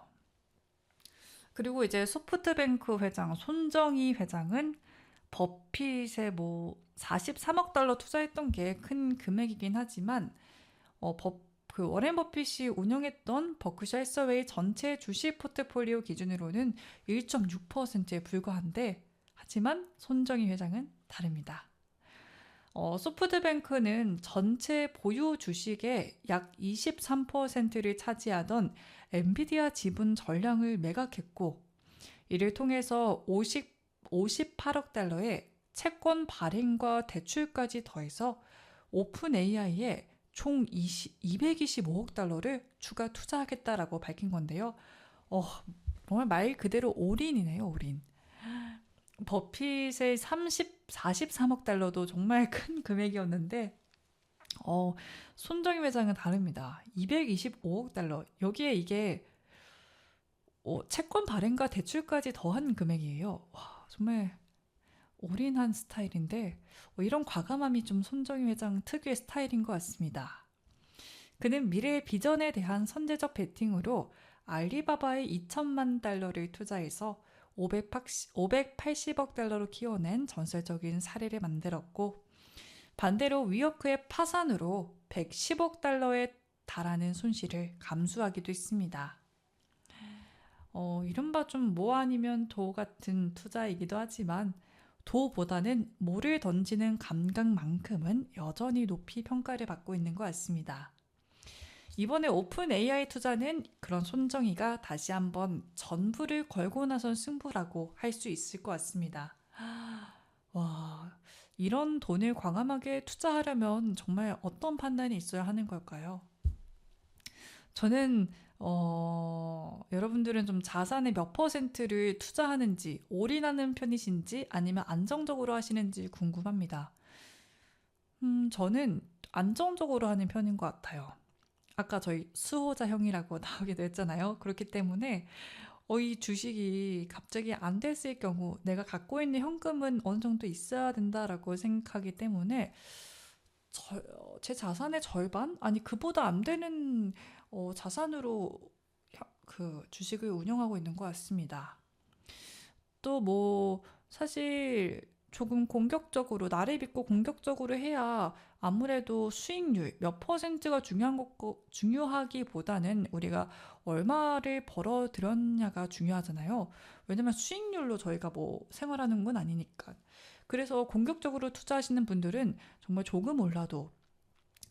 그리고 이제 소프트뱅크 회장 손정희 회장은 버핏에 뭐 43억 달러 투자했던 게 큰 금액이긴 하지만 그 워렌 버핏이 운영했던 버크셔 해서웨이 전체 주식 포트폴리오 기준으로는 1.6%에 불과한데 하지만 손정희 회장은 다릅니다. 소프트뱅크는 전체 보유 주식의 약 23%를 차지하던 엔비디아 지분 전량을 매각했고 이를 통해서 58억 달러의 채권 발행과 대출까지 더해서 오픈 AI에 총 225억 달러를 추가 투자하겠다라고 밝힌 건데요. 정말 말 그대로 올인이네요, 올인. 버핏의 43억 달러도 정말 큰 금액이었는데 손정희 회장은 다릅니다. 225억 달러. 여기에 이게 채권 발행과 대출까지 더한 금액이에요. 와, 정말 올인한 스타일인데 이런 과감함이 좀 손정희 회장 특유의 스타일인 것 같습니다. 그는 미래의 비전에 대한 선제적 베팅으로 알리바바의 2천만 달러를 투자해서 580억 달러로 키워낸 전설적인 사례를 만들었고, 반대로 위워크의 파산으로 110억 달러에 달하는 손실을 감수하기도 했습니다. 이른바 좀 뭐 아니면 도 같은 투자이기도 하지만 도보다는 모를 던지는 감각만큼은 여전히 높이 평가를 받고 있는 것 같습니다. 이번에 오픈 AI 투자는 그런 손정희가 다시 한번 전부를 걸고 나선 승부라고 할 수 있을 것 같습니다. 와, 이런 돈을 과감하게 투자하려면 정말 어떤 판단이 있어야 하는 걸까요? 저는 여러분들은 좀 자산의 몇 퍼센트를 투자하는지, 올인하는 편이신지 아니면 안정적으로 하시는지 궁금합니다. 저는 안정적으로 하는 편인 것 같아요. 아까 저희 수호자 형이라고 나오기도 했잖아요. 그렇기 때문에 이 주식이 갑자기 안 됐을 경우 내가 갖고 있는 현금은 어느 정도 있어야 된다라고 생각하기 때문에 제 자산의 절반? 아니 그보다 안 되는 자산으로 그 주식을 운영하고 있는 것 같습니다. 또 뭐 사실 조금 공격적으로 나를 믿고 공격적으로 해야 아무래도 수익률 몇 퍼센트가 중요하기보다는 우리가 얼마를 벌어들였냐가 중요하잖아요. 왜냐면 수익률로 저희가 뭐 생활하는 건 아니니까. 그래서 공격적으로 투자하시는 분들은 정말 조금 올라도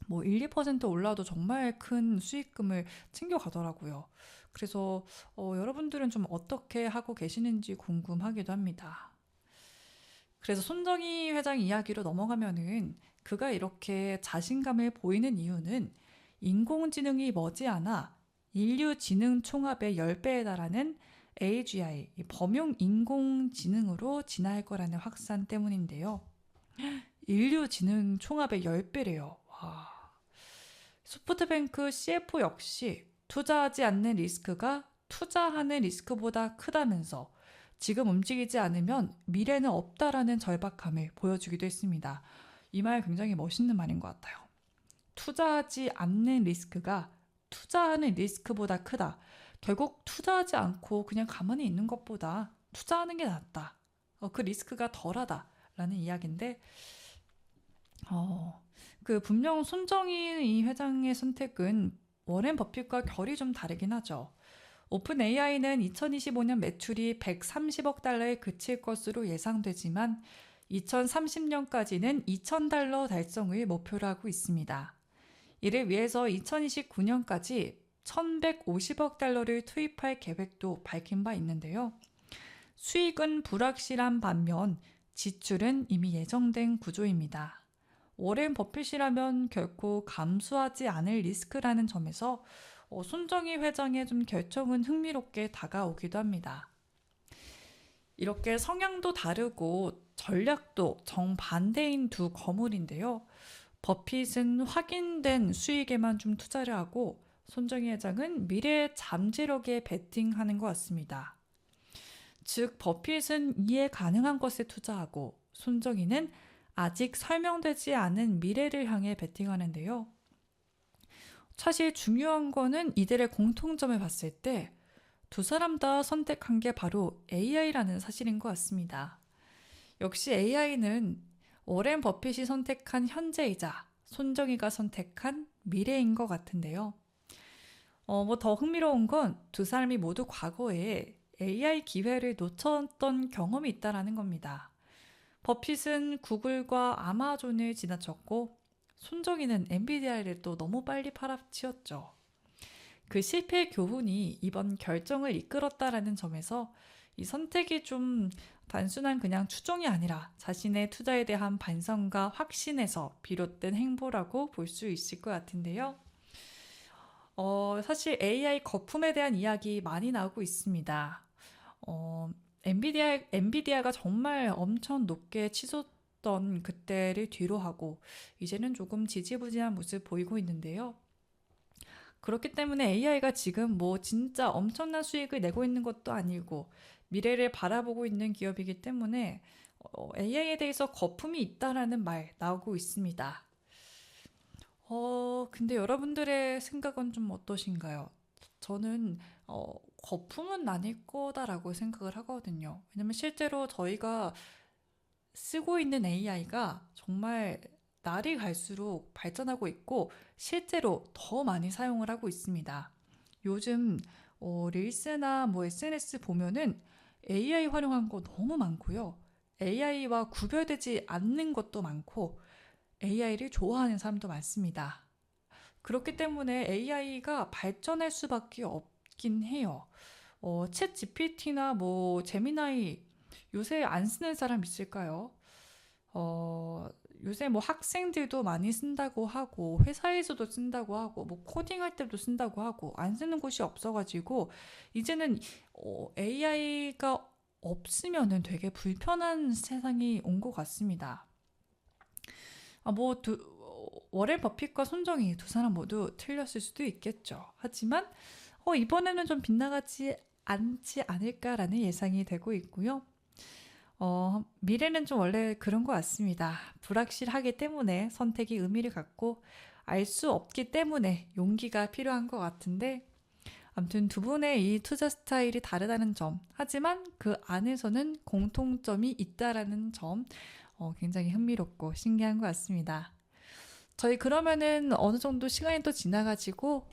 뭐 1, 2% 올라도 정말 큰 수익금을 챙겨가더라고요. 그래서 여러분들은 좀 어떻게 하고 계시는지 궁금하기도 합니다. 그래서 손정희 회장 이야기로 넘어가면은 그가 이렇게 자신감을 보이는 이유는 인공지능이 머지않아 인류 지능 총합의 10배에 달하는 AGI, 범용 인공지능으로 진화할 거라는 확산 때문인데요. 인류 지능 총합의 10배래요. 와. 소프트뱅크 CFO 역시 투자하지 않는 리스크가 투자하는 리스크보다 크다면서 지금 움직이지 않으면 미래는 없다라는 절박함을 보여주기도 했습니다. 이 말 굉장히 멋있는 말인 것 같아요. 투자하지 않는 리스크가 투자하는 리스크보다 크다. 결국 투자하지 않고 그냥 가만히 있는 것보다 투자하는 게 낫다. 그 리스크가 덜하다라는 이야기인데 그 분명 손정희 회장의 선택은 워렌 버핏과 결이 좀 다르긴 하죠. 오픈 AI는 2025년 매출이 130억 달러에 그칠 것으로 예상되지만 2030년까지는 2,000달러 달성을 목표로 하고 있습니다. 이를 위해서 2029년까지 1,150억 달러를 투입할 계획도 밝힌 바 있는데요. 수익은 불확실한 반면 지출은 이미 예정된 구조입니다. 워렌 버핏이라면 결코 감수하지 않을 리스크라는 점에서 손정희 회장의 좀 결정은 흥미롭게 다가오기도 합니다. 이렇게 성향도 다르고 전략도 정반대인 두 거물인데요. 버핏은 확인된 수익에만 좀 투자를 하고 손정희 회장은 미래의 잠재력에 베팅하는 것 같습니다. 즉 버핏은 이해 가능한 것에 투자하고 손정희는 아직 설명되지 않은 미래를 향해 베팅하는데요. 사실 중요한 거는 이들의 공통점을 봤을 때 두 사람 다 선택한 게 바로 AI라는 사실인 것 같습니다. 역시 AI는 워렌 버핏이 선택한 현재이자 손정희가 선택한 미래인 것 같은데요. 뭐 더 흥미로운 건 두 사람이 모두 과거에 AI 기회를 놓쳤던 경험이 있다라는 겁니다. 버핏은 구글과 아마존을 지나쳤고 손정희는 엔비디아를 또 너무 빨리 팔아치웠죠. 그 실패의 교훈이 이번 결정을 이끌었다라는 점에서 이 선택이 좀 단순한 그냥 추종이 아니라 자신의 투자에 대한 반성과 확신에서 비롯된 행보라고 볼 수 있을 것 같은데요. 사실 AI 거품에 대한 이야기 많이 나오고 있습니다. 엔비디아가 정말 엄청 높게 치솟던 그때를 뒤로 하고 이제는 조금 지지부진한 모습 보이고 있는데요. 그렇기 때문에 AI가 지금 뭐 진짜 엄청난 수익을 내고 있는 것도 아니고 미래를 바라보고 있는 기업이기 때문에 AI에 대해서 거품이 있다라는 말 나오고 있습니다. 근데 여러분들의 생각은 좀 어떠신가요? 저는 거품은 아닐 거다라고 생각을 하거든요. 왜냐면 실제로 저희가 쓰고 있는 AI가 정말 날이 갈수록 발전하고 있고 실제로 더 많이 사용을 하고 있습니다. 요즘 릴스나 뭐 SNS 보면은 AI 활용한 거 너무 많고요. AI와 구별되지 않는 것도 많고 AI를 좋아하는 사람도 많습니다. 그렇기 때문에 AI가 발전할 수밖에 없긴 해요. 챗 GPT나 뭐 제미나이 요새 안 쓰는 사람 있을까요? 요새 뭐 학생들도 많이 쓴다고 하고 회사에서도 쓴다고 하고 뭐 코딩할 때도 쓴다고 하고 안 쓰는 곳이 없어가지고 이제는 AI가 없으면은 되게 불편한 세상이 온 것 같습니다. 워렌 버핏과 손정희 두 사람 모두 틀렸을 수도 있겠죠. 하지만 이번에는 좀 빗나가지 않지 않을까라는 예상이 되고 있고요. 미래는 좀 원래 그런 것 같습니다. 불확실하기 때문에 선택이 의미를 갖고 알 수 없기 때문에 용기가 필요한 것 같은데 아무튼 두 분의 이 투자 스타일이 다르다는 점 하지만 그 안에서는 공통점이 있다라는 점 굉장히 흥미롭고 신기한 것 같습니다. 저희 그러면은 어느 정도 시간이 또 지나가지고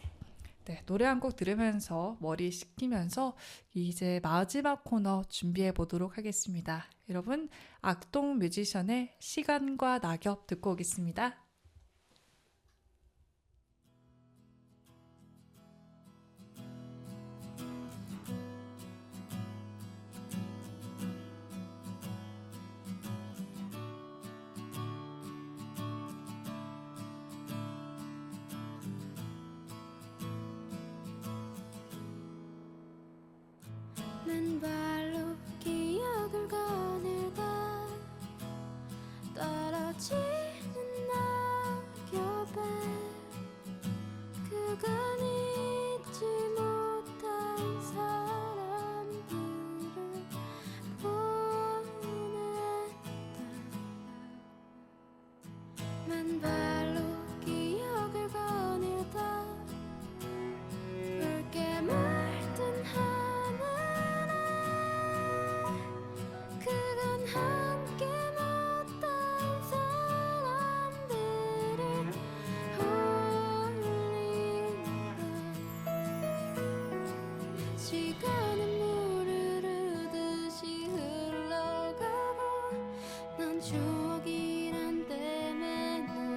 노래 한 곡 들으면서 머리 식히면서 이제 마지막 코너 준비해 보도록 하겠습니다. 여러분 악동 뮤지션의 시간과 낙엽 듣고 오겠습니다. 맨발로 기억을 거닐다 떨어지는 낙엽에 그간 잊지 못한 사람들을 보냈다 맨발로 기억을 거닐다 붉게 물든 그간 함께 못한 사람들을 홀린다 시간은 물을 흐르듯이 흘러가고 난 추억이란 댐에 누워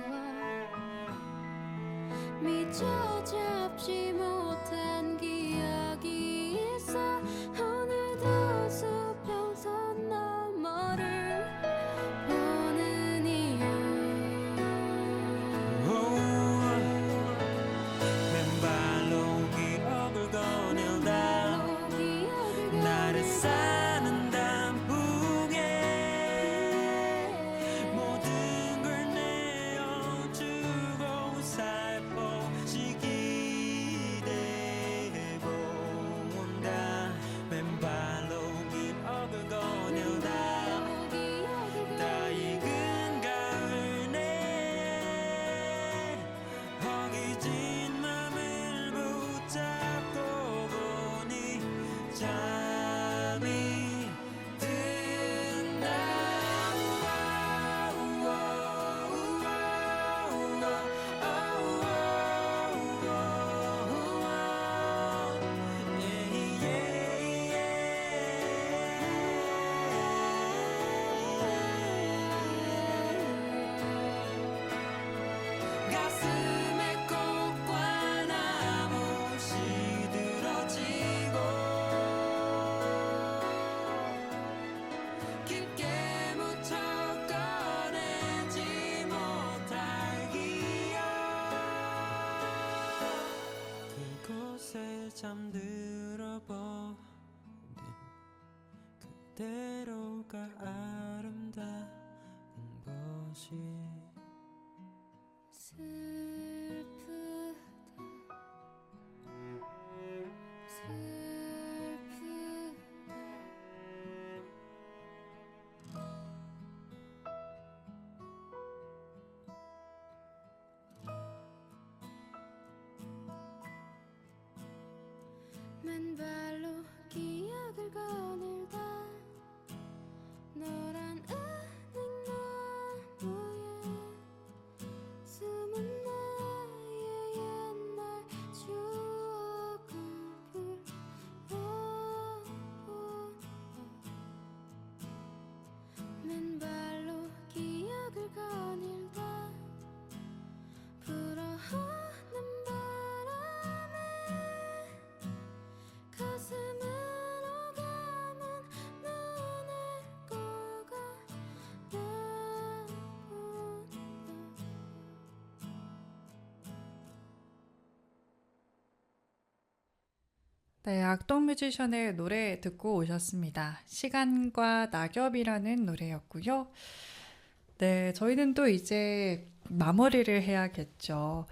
미처 잡지 못한 기억이 있어 오늘도 수평선 너머를 보는 이유 맨발로 기억을 거닐다 기억을 나를 사는 단풍에 모든 걸 내어주고 살포시 기대본다 맨발로 기억을 거닐다 다 익은 가을 내 허기진 맘을 붙잡고 보니 잠이 든다 가슴에 꽃과 나무 시들어지고 깊게 묻혀 꺼내지 못할 기억 그곳에 잠들어 버린 그대로가 아름다운 것이 슬프다 네, 악동 뮤지션의 노래 듣고 오셨습니다. 시간과 낙엽이라는 노래였고요. 네, 저희는 또 이제 마무리를 해야겠죠.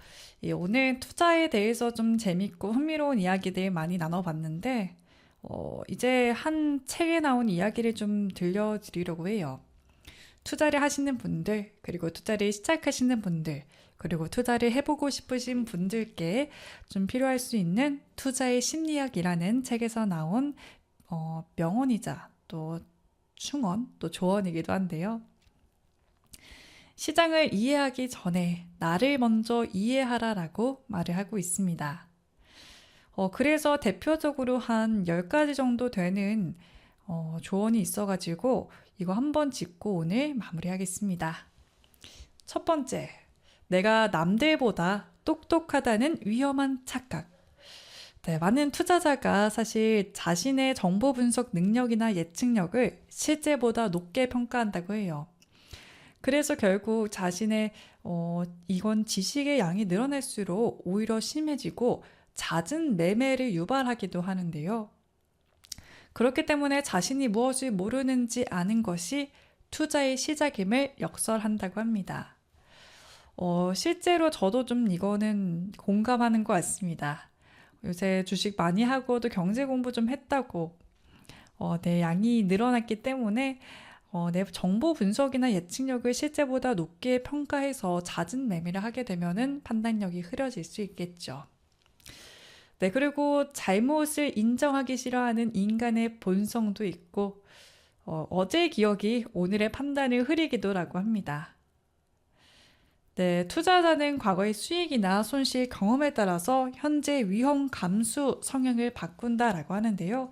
오늘 투자에 대해서 좀 재밌고 흥미로운 이야기들 많이 나눠봤는데, 이제 한 책에 나온 이야기를 좀 들려드리려고 해요. 투자를 하시는 분들, 그리고 투자를 시작하시는 분들, 그리고 투자를 해보고 싶으신 분들께 좀 필요할 수 있는 투자의 심리학이라는 책에서 나온 명언이자 또 충언, 또 조언이기도 한데요. 시장을 이해하기 전에 나를 먼저 이해하라라고 말을 하고 있습니다. 그래서 대표적으로 한 10가지 정도 되는 조언이 있어가지고 이거 한번 짚고 오늘 마무리하겠습니다. 첫 번째, 내가 남들보다 똑똑하다는 위험한 착각. 네, 많은 투자자가 사실 자신의 정보 분석 능력이나 예측력을 실제보다 높게 평가한다고 해요. 그래서 결국 자신의 이건 지식의 양이 늘어날수록 오히려 심해지고 잦은 매매를 유발하기도 하는데요. 그렇기 때문에 자신이 무엇을 모르는지 아는 것이 투자의 시작임을 역설한다고 합니다. 실제로 저도 좀 이거는 공감하는 것 같습니다. 요새 주식 많이 하고도 경제 공부 좀 했다고 내 양이 늘어났기 때문에 내 정보 분석이나 예측력을 실제보다 높게 평가해서 잦은 매매를 하게 되면은 판단력이 흐려질 수 있겠죠. 네, 그리고 잘못을 인정하기 싫어하는 인간의 본성도 있고 어제의 기억이 오늘의 판단을 흐리기도라고 합니다. 네, 투자자는 과거의 수익이나 손실 경험에 따라서 현재 위험 감수 성향을 바꾼다라고 하는데요.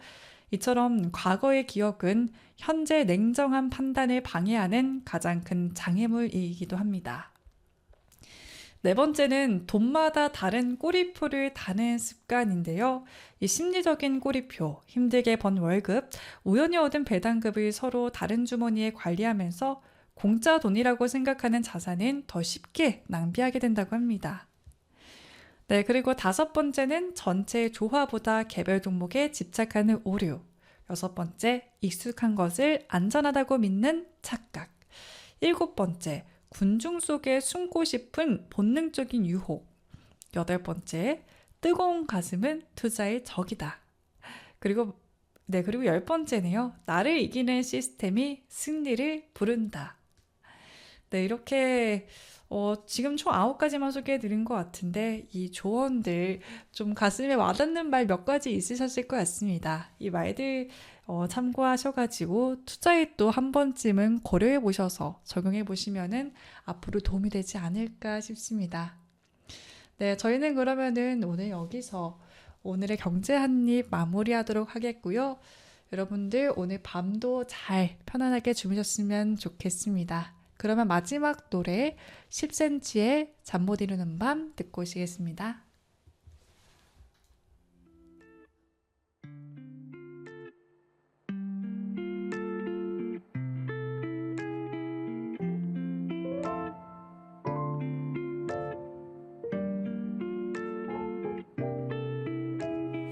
이처럼 과거의 기억은 현재 냉정한 판단을 방해하는 가장 큰 장애물이기도 합니다. 네 번째는 돈마다 다른 꼬리표를 다는 습관인데요. 이 심리적인 꼬리표, 힘들게 번 월급, 우연히 얻은 배당급을 서로 다른 주머니에 관리하면서 공짜 돈이라고 생각하는 자산은 더 쉽게 낭비하게 된다고 합니다. 네, 그리고 다섯 번째는 전체 조화보다 개별 종목에 집착하는 오류. 여섯 번째, 익숙한 것을 안전하다고 믿는 착각. 일곱 번째, 군중 속에 숨고 싶은 본능적인 유혹. 여덟 번째, 뜨거운 가슴은 투자의 적이다. 그리고 열 번째네요. 나를 이기는 시스템이 승리를 부른다. 네, 이렇게 지금 총 9가지만 소개해드린 것 같은데 이 조언들 좀 가슴에 와닿는 말 몇 가지 있으셨을 것 같습니다. 이 말들 참고하셔가지고 투자에 또 한 번쯤은 고려해 보셔서 적용해 보시면은 앞으로 도움이 되지 않을까 싶습니다. 네, 저희는 그러면은 오늘 여기서 오늘의 경제 한입 마무리하도록 하겠고요. 여러분들 오늘 밤도 잘 편안하게 주무셨으면 좋겠습니다. 그러면 마지막 노래 10cm의 잠 못 이루는 밤 듣고 오시겠습니다.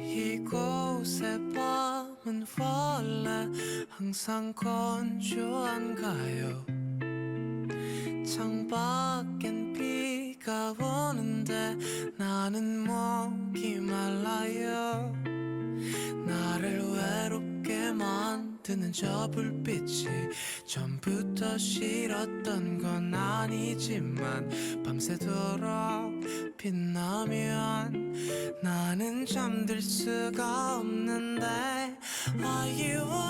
이곳의 밤은 원래 항상 건조한가요? 창밖엔 비가 오는데 나는 목이 말라요. 나를 외롭게 만드는 저 불빛이 전부터 싫었던 건 아니지만 밤새도록 빛나면 나는 잠들 수가 없는데 Are you